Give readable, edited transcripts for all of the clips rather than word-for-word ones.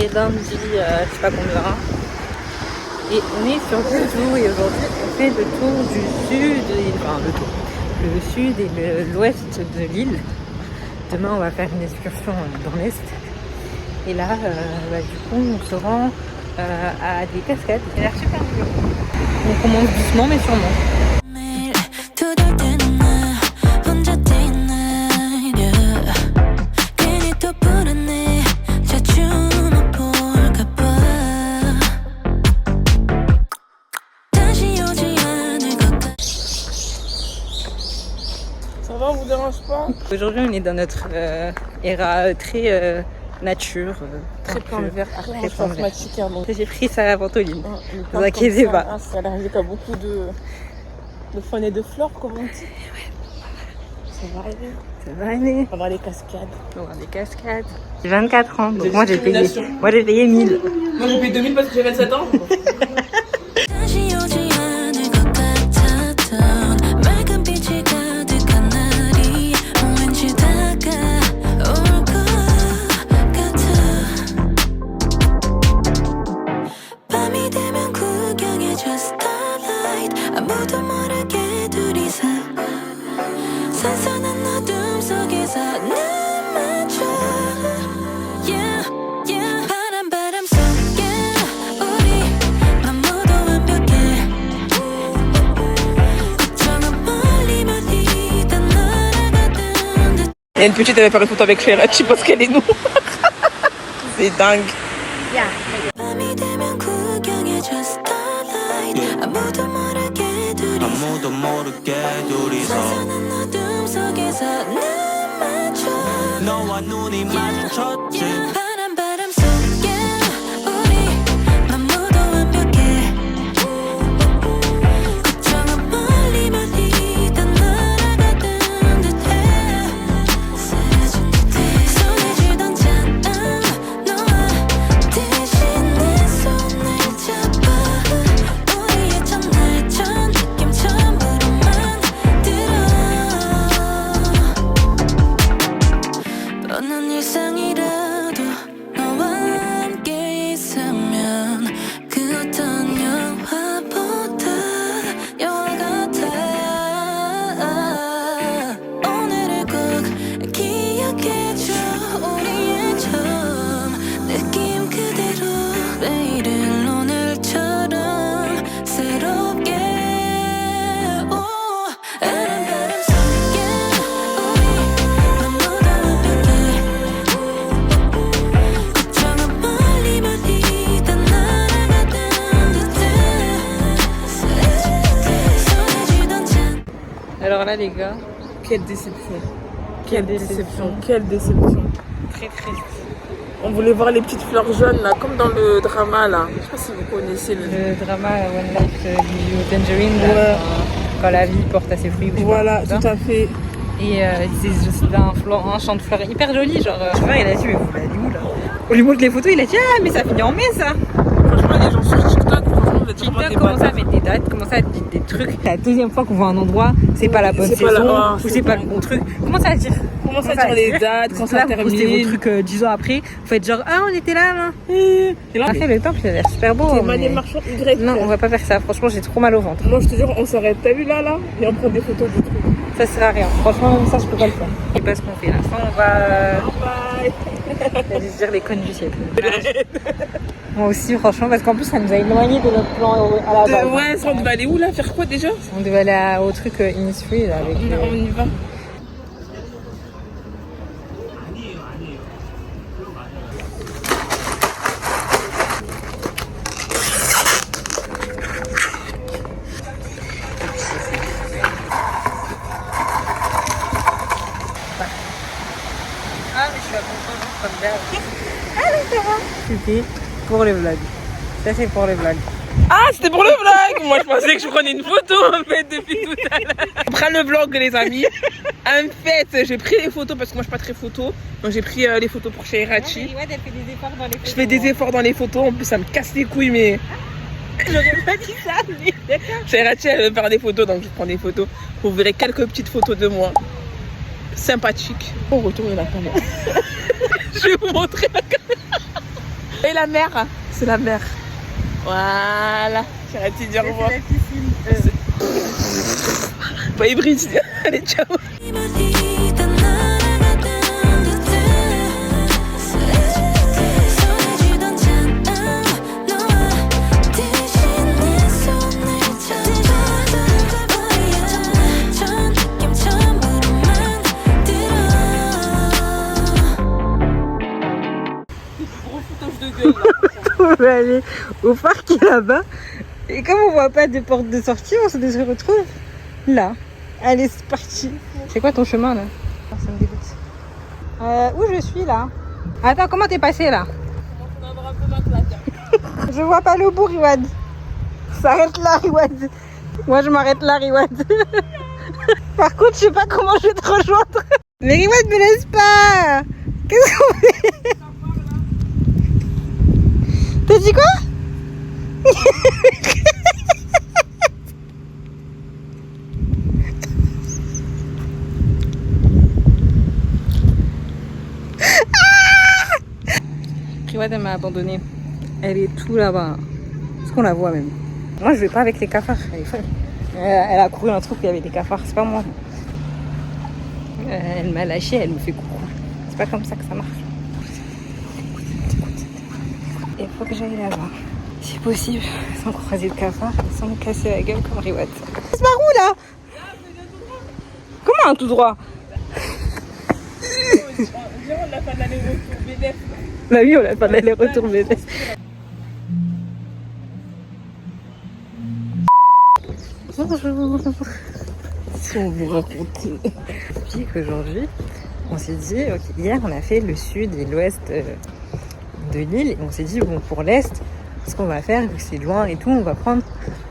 est lundi, je sais pas combien. Et on est sur 2 jours et aujourd'hui on fait le tour du sud, enfin le sud et l'ouest de l'île. Demain on va faire une excursion dans l'est. Et là, du coup on se rend à des cascades. Ça a l'air super mignon. On commence doucement mais sûrement. Ça vous dérange pas? Aujourd'hui on est dans notre era très nature, Très plein de verre, très informatique. J'ai pris ça à Ventoline, ne vous inquiétez pas. Ça a l'air qu'il y a beaucoup de faune et de flore, comme on dit. Ça va aller. Ça va aller. On va voir les cascades. On va voir des cascades. J'ai 24 ans, donc moi j'ai payé 1000. Moi j'ai payé 2000 parce que j'ai 27 ans. Il y a une petite, elle va faire une photo avec Ferracci parce qu'elle est nous. C'est dingue. Yeah. Alors là les gars, quelle déception. Quelle déception. Quelle déception. Très triste. On voulait voir les petites fleurs jaunes là, comme dans le drama là. Je sais pas si vous connaissez le drama One Life Gives You Tangerine, là, quand la vie porte à ses fruits. Voilà, tout à fait. Et c'est un champ de fleurs hyper joli, genre. Je sais pas, il a dit mais vous l'avez dit où là? On lui montre les photos, il a dit ah mais ça finit en mai ça. Franchement les gens sur TikTok, franchement vous êtes TikTok commence à mettre des dates, commence à dire des trucs. La deuxième fois qu'on voit un endroit, c'est pas la bonne saison, ou c'est pas le bon truc. Commence à dire. Commence à dire les dates, quand ça termine. Vous postez vos trucs 10 ans après, vous faites genre ah on était là. Et là, fait le temple, il a l'air super beau. C'est Mané Marchand Y. Non, on va pas faire ça. Franchement, j'ai trop mal au ventre. Moi je te jure, on s'arrête. T'as vu là et on prend des photos du truc. Ça sert à rien. Franchement, ça je peux pas le faire. Et pas ce qu'on fait là. Ça on va. Bye. Dire les connes du siècle. Moi aussi, franchement, parce qu'en plus ça nous a éloigné de notre plan à la base. Ouais, ça on devait aller où là? Faire quoi déjà? On devait aller au truc Innisfree là avec. On y va. Ah, mais je suis à bon comme d'hab. Allez, ça va. C'était pour les blagues. Ça, c'est pour les blagues. Ah, c'était pour le vlog. Moi, je pensais que je prenais une photo, en fait, depuis tout à l'heure. On prend le vlog, les amis. En fait, j'ai pris les photos, parce que moi, je suis pas très photo. Donc, j'ai pris les photos pour Shairachi. Ouais, elle fait des efforts dans les photos. Je fais des efforts dans les photos. En plus, ça me casse les couilles, mais... J'aurais pas dit ça, mais d'accord. Shairachi, elle veut faire des photos, donc je prends des photos. Vous verrez quelques petites photos de moi. Sympathique. On retourne la caméra. Je vais vous montrer la caméra. Et la mer, c'est la mer. Voilà. J'arrête de dire au revoir. C'est la piscine. Pas hybride. Allez, ciao. On va aller au parc là-bas. Et comme on voit pas de porte de sortie, on se retrouve là. Allez, c'est parti. C'est quoi ton chemin là? Ça me dégoûte. Où je suis là? Attends, comment t'es passé là? Je vois pas le bout, Riwad. S'arrête là, Riwad. Moi, je m'arrête là, Riwad. Par contre, je sais pas comment je vais te rejoindre. Mais Riwad, me laisse pas. Qu'est-ce qu'on fait? T'as dit quoi? Riwad, elle m'a abandonnée. Elle est tout là-bas. Est-ce qu'on la voit même? Moi, je vais pas avec les cafards. Elle est folle. Elle a couru un truc où il y avait des cafards. C'est pas moi. Elle m'a lâché. Elle me fait coucou. C'est pas comme ça que ça marche. Il faut que j'aille là-bas. Si possible, sans croiser de cafards et sans me casser la gueule comme Riwad. C'est par où là? Comment un tout droit? On n'a pas d'aller-retour BDF. Bah oui, on n'a pas d'aller-retour BDF. Bonjour. Si on vous raconte. Puis qu'aujourd'hui, on s'est dit, ok, hier on a fait le sud et l'ouest de l'île et on s'est dit, bon, pour l'est, ce qu'on va faire, vu que c'est loin et tout, on va prendre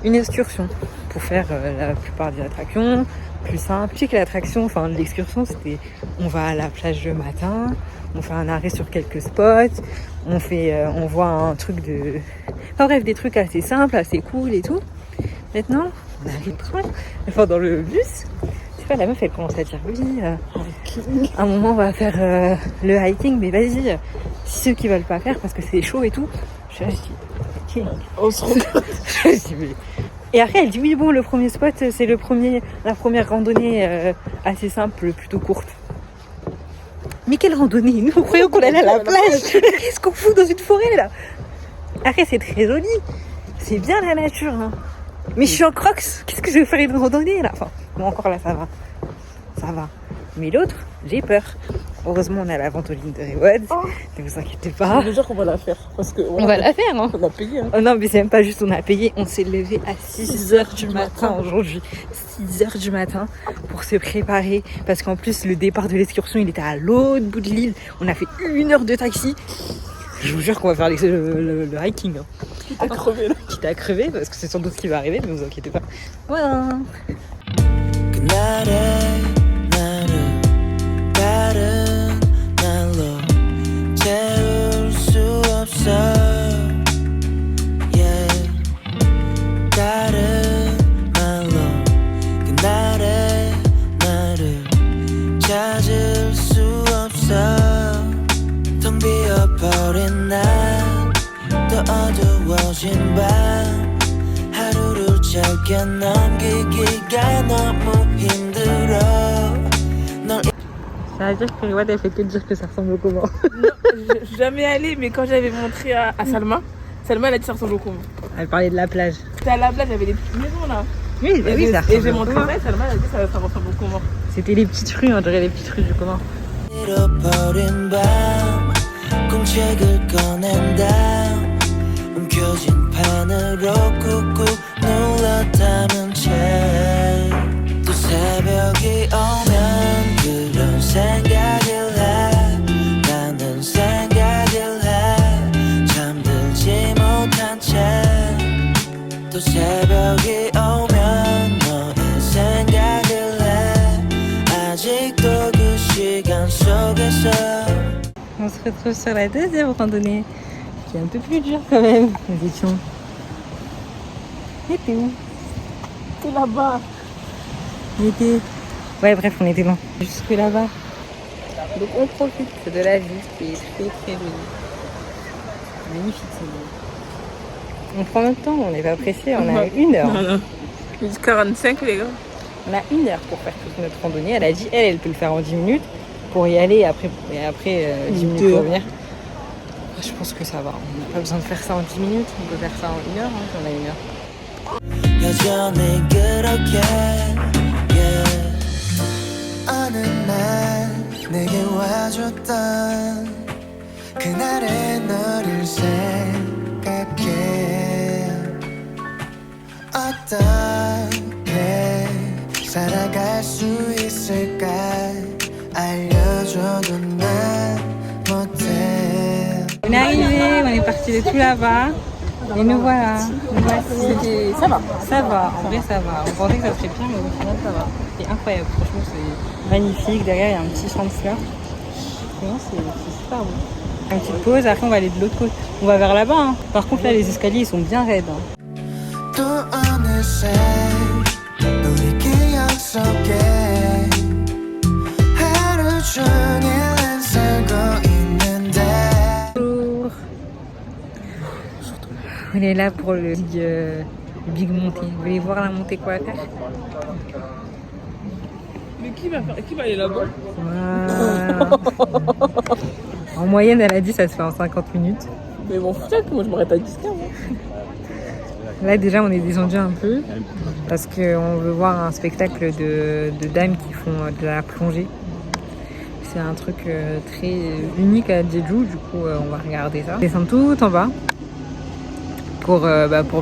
une excursion pour faire la plupart des attractions plus simple. Je sais que l'attraction, enfin l'excursion, c'était on va à la plage le matin, on fait un arrêt sur quelques spots, on voit un truc de... Enfin bref, des trucs assez simples, assez cool et tout. Maintenant, on arrive enfin, dans le bus. Je sais pas, la meuf elle commence à dire oui, à un moment on va faire le hiking, mais vas-y, si ceux qui veulent pas faire parce que c'est chaud et tout. Je dis, On se regarde. je dis, mais... Et après elle dit oui bon, le premier spot c'est la première randonnée assez simple, plutôt courte. Mais quelle randonnée? Nous on croyait qu'on allait à la plage. Qu'est-ce qu'on fout dans une forêt là? Après c'est très joli, c'est bien la nature hein. Mais je suis en crocs, qu'est-ce que je vais faire une randonnée là? Enfin, bon encore là ça va. Mais l'autre, j'ai peur. Heureusement on a la ventoline de Riwad, ne vous inquiétez pas. Déjà qu'on va la faire, parce que on va la faire hein. On a payé hein. Oh non mais c'est même pas juste on a payé, on s'est levé à 6h du matin aujourd'hui. 6h du matin pour se préparer. Parce qu'en plus le départ de l'excursion il était à l'autre bout de l'île. On a fait 1 heure de taxi. Je vous jure qu'on va faire le hiking hein. Quitte à crever là. Quitte à crever parce que c'est sans doute ce qui va arriver, mais vous inquiétez pas. Voilà. Ça veut dire que Riwad elle fait que dire que ça ressemble au comment. Non, je suis jamais allée, mais quand j'avais montré à Salma, Salma elle a dit ça ressemble au comment. Elle parlait de la plage. C'était à la plage, il y avait des petites maisons là. Oui, oui, ça et ressemble j'ai au montré comment. ça, Salma elle a dit ça ressemble au comment. C'était les petites rues, on dirait les petites rues du commun. On se retrouve sur la deuxième randonnée, qui est un peu plus dure quand même. Nous étions... On était où? C'est là-bas. On était... Ouais bref, on était loin. Jusque là-bas. Donc on profite de la vue qui est très très jolie. Magnifique, c'est beau. On prend notre temps, on n'est pas pressé, on a 1 heure. Non, non. 45 les gars. On a 1 heure pour faire toute notre randonnée. Elle a dit, elle peut le faire en 10 minutes pour y aller et après 10 minutes pour revenir. Je pense que ça va. On n'a pas besoin de faire ça en 10 minutes. On peut faire ça en 1 heure si on a 1 heure. 여전히 그렇게 yeah. 어느 날 내게 와줬던 그날의 너를 생각해 어떻게 살아갈 수 있을까 알려줘도 난 못해. On est arrivé, on est parti de tout là-bas. Et nous voilà. Ça va. Ça va, en vrai ça va. On pensait que ça serait pire, mais au final ça va. C'est incroyable, franchement c'est magnifique. Derrière il y a un petit champ de fleurs. Franchement c'est super beau. Une petite pause, après on va aller de l'autre côté. On va vers là-bas. Hein. Par contre là les escaliers ils sont bien raides. Hein. 또 어느새 우리 기억 속에 하루 종일 난 살고 있는데. On est là pour le big montée. Vous voulez voir la montée quoi à faire? Mais qui va aller là-bas? Voilà. En moyenne, elle a dit ça se fait en 50 minutes. Mais bon, putain, moi je m'arrête à 10-15. Là déjà, on est descendu un peu parce qu'on veut voir un spectacle de dames qui font de la plongée. C'est un truc très unique à Jeju, du coup on va regarder ça. On descend tout en bas pour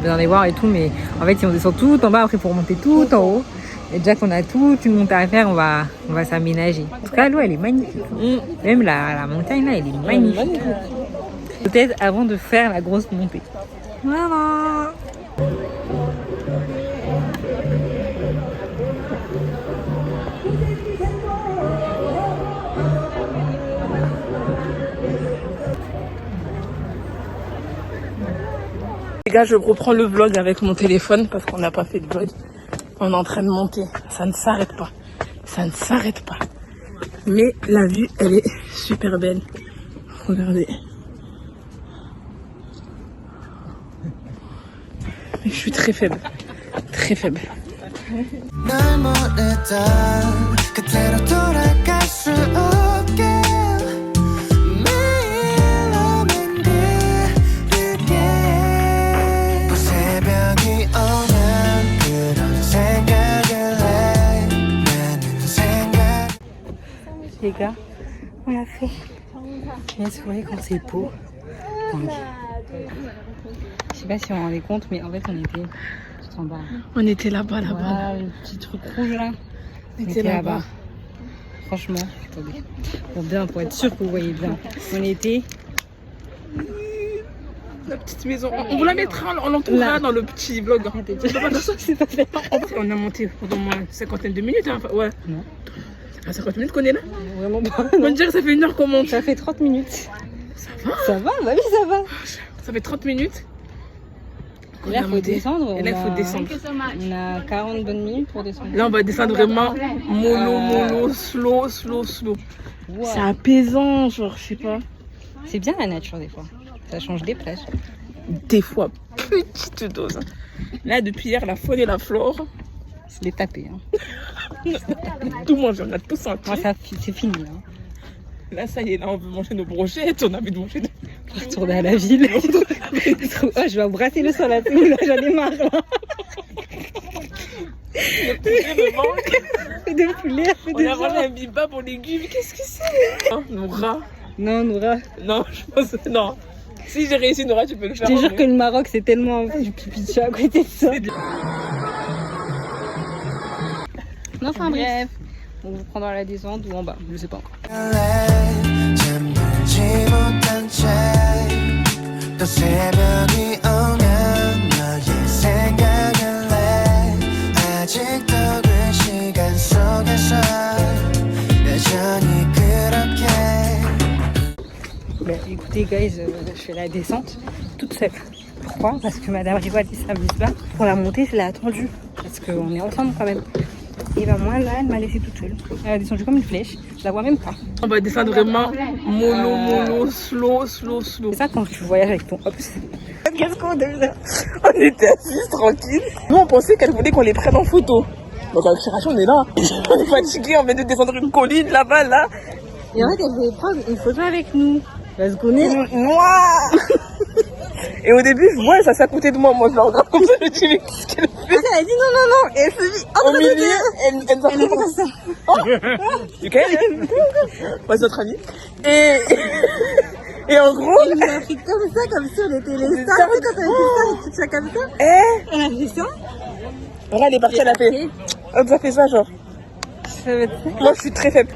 bien les voir et tout, mais en fait si on descend tout en bas, après pour monter tout en haut, et déjà qu'on a toute une montée à faire, on va s'aménager. En tout cas l'eau elle est magnifique. Même la montagne là elle est magnifique. Peut-être avant de faire la grosse montée. Voilà. Les gars, je reprends le vlog avec mon téléphone parce qu'on n'a pas fait de vlog. On est en train de monter. Ça ne s'arrête pas. Ça ne s'arrête pas. Mais la vue, elle est super belle. Regardez. Mais je suis très faible. Très faible. 날 모르던 그대로 돌아갈 수 없게 매일 오면 그르게 새벽이 오면 그런 생각을 해 나는 생각. Les gars, on l'a fait. Bien sourire quand c'est beau. Donc, je sais pas si on s'en rendait compte, mais en fait on était tout en bas. On était là-bas, là-bas. Voilà, le petit truc rouge là. On était là-bas. Franchement, attendez. Pour être sûr que vous voyez bien. On était. La petite maison. On vous la mettra, on l'entourera dans le petit vlog. On a monté pendant moins une cinquantaine de minutes. Hein. Ouais. Non. À 50 minutes qu'on est là. Vraiment pas. On dirait que ça fait 1 heure qu'on monte. Ça fait 30 minutes. Ça va? Ça va? Bah oui, ça va. Ça fait 30 minutes. Et là, il faut descendre. Et là, il faut descendre. On a 40 bonnes minutes pour descendre. Là, on va descendre vraiment mollo, slow. Wow. C'est apaisant, genre, je sais pas. C'est bien la nature des fois. Ça change des plages. Des fois, petite dose. Là, depuis hier, la faune et la flore. C'est les taper. Hein. Tout manger, on a tout senti. Moi, c'est fini. Hein. Là, ça y est, là, on veut manger nos brochettes. On a envie de manger. Pour retourner à la ville. Oh, je vais embrasser le sol à tout. Là, j'en ai marre. Là. Le poulet me manque. Fais de poulet, fais de On a mangé un bibimbap aux légumes. Qu'est-ce que c'est? Noura. Non, Noura. Non, je pense que non. Si j'ai réussi, Noura, tu peux le faire. Je te jure que le Maroc, c'est tellement du pipi de chat à côté de ça. Non, enfin bref. On vous prendra la descente ou en bas, je sais pas encore. 잠들지 못한 채 또 새벽이 오면 너의 생각을 해 아직도 그 시간 속에서 여전히 그렇게. Bah, écoutez guys, je fais la descente toute seule. Pourquoi? Parce que Madame Rival dit ça vise là. Pour la montée, je l'ai attendue. Parce qu'on est ensemble quand même. Et ben moi là, elle m'a laissée toute seule. Elle a descendu comme une flèche. Je la vois même pas. On va descendre vraiment mollo, slow. C'est ça quand tu voyages avec ton Ops. Qu'est-ce qu'on devient? On était assis tranquille. Nous on pensait qu'elle voulait qu'on les prenne en photo. Donc à l'observation on est là. On est fatigué, on vient de descendre une colline là-bas là. Et en fait, elle voulait prendre une photo avec nous. Parce qu'on est Noir. Et au début je vois elle s'est à côté de moi. Moi je la regarde comme ça, je me dis mais qu'est-ce qu'elle fait? elle a dit non. Et elle se dit Au milieu, elle a fait comme ça. Ok. Pas notre amie. Et en gros, Elle nous a pris comme si on était les stars. Tu sais quand on était stars et tout ça comme ça. Elle a fait ça. voilà, elle est partie, elle a fait. Elle nous a fait ça, genre. Ça veut dire Moi, je suis très faible.